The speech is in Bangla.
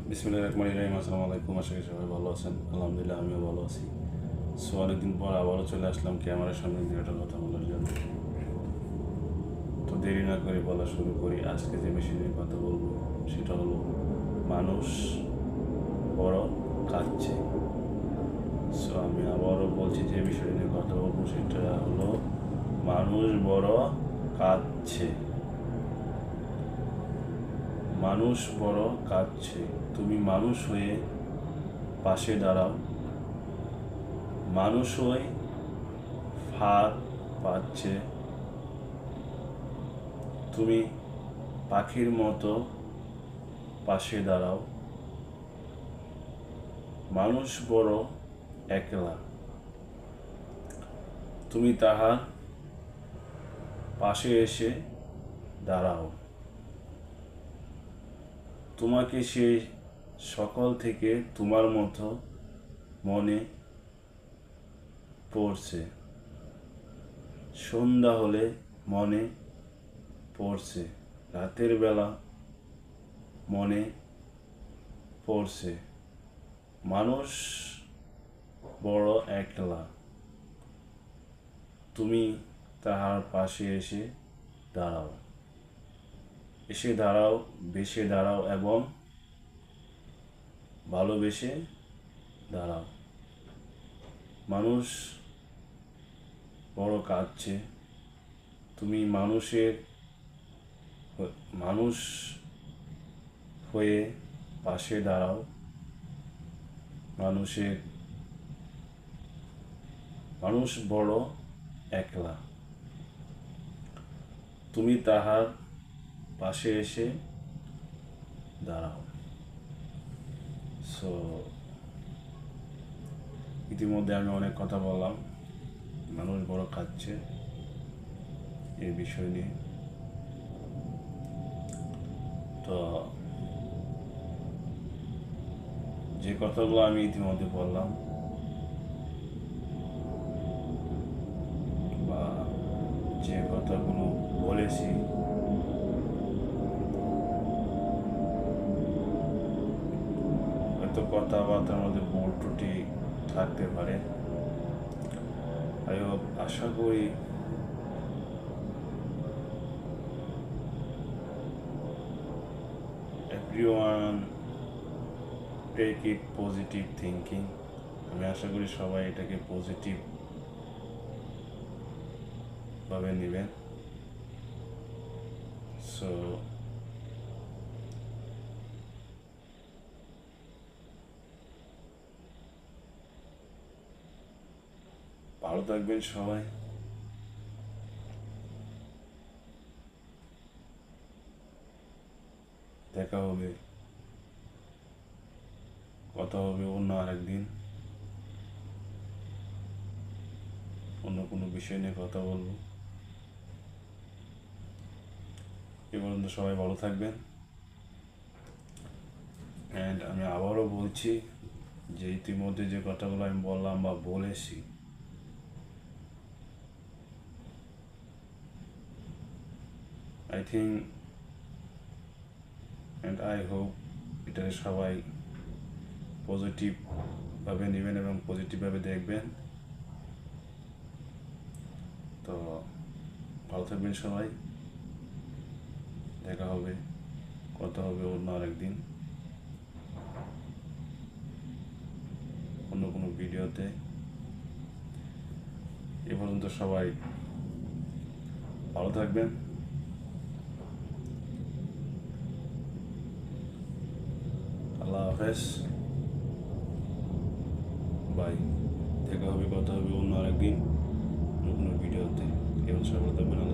বিসমিল্লাহির রহমানির রহিম। আসসালামু আলাইকুম। আশা করি সবাই ভালো আছেন। আলহামদুলিল্লাহ আমিও ভালো আছি। সো অনেকদিন পর আবারও চলে আসলাম ক্যামেরার সামনে দুটো কথা বলার জন্য। তো দেরি না করে বলা শুরু করি। আজকে যে বিষয় নিয়ে কথা বলবো সেটা হলো মানুষ বড় কাঁদছে। সো আমি আবারও বলছি যে বিষয় নিয়ে কথা বলবো সেটা হলো মানুষ বড় কাঁদছে। মানুষ বড় কাঁদছে। তুমি মানুষ হয়ে পাশে দাঁড়াও। মানুষ হয়ে ফাঁদ পাচ্ছে। তুমি পাখির মতো পাশে দাঁড়াও। মানুষ বড় একলা। তুমি তাহার পাশে এসে দাঁড়াও। তোমাকে সে সকাল থেকে তোমার মতো মনে পড়ছে। সন্ধ্যা হলে মনে পড়ছে। রাতের বেলা মনে পড়ছে। মানুষ বড় একলা। তুমি তাহার পাশে এসে দাঁড়াও। এসে দাঁড়াও, বেশে দাঁড়াও এবং ভালোবেসে দাঁড়াও। মানুষ বড় কাঁদছে। তুমি মানুষ হয়ে পাশে দাঁড়াও। মানুষ বড় একলা। তুমি তাহার পাশে এসে দাঁড়াও। সো ইতিমধ্যে আমি অনেক কথা বললাম মানুষ বড় কাঁদছে এই বিষয় নিয়ে। তো যে কথাগুলো আমি ইতিমধ্যে বললাম বা যে কথাগুলো বলেছি হয়তো কথাবার্তার মধ্যে ভুল ত্রুটি থাকতে পারে। আশা করি everyone take it positive thinking. আমি আশা করি সবাই এটাকে পজিটিভ ভাবে নেবেন। সো ভালো থাকবেন সবাই। দেখা হবে, কথা হবে অন্য আরেকদিন, অন্য কোনো বিষয় নিয়ে কথা বলবো। এ পর্যন্ত সবাই ভালো থাকবেন। অ্যান্ড আমি আবারও বলছি যে ইতিমধ্যে যে কথাগুলো আমি বললাম বা বলেছি I think and I hope এটা সবাই পজিটিভভাবে নেবেন এবং পজিটিভভাবে দেখবেন। তো ভালো থাকবেন সবাই। দেখা হবে, কথা হবে অন্য আরেকদিন, অন্য কোনো ভিডিওতে। এ পর্যন্ত সবাই ভালো থাকবেন। আল্লাহ হাফেজ, বাই। দেখা হবে, কথা হবে অন্য আরেকদিন, অন্য কোনো ভিডিওতে। এবং সবাই থাকবেন।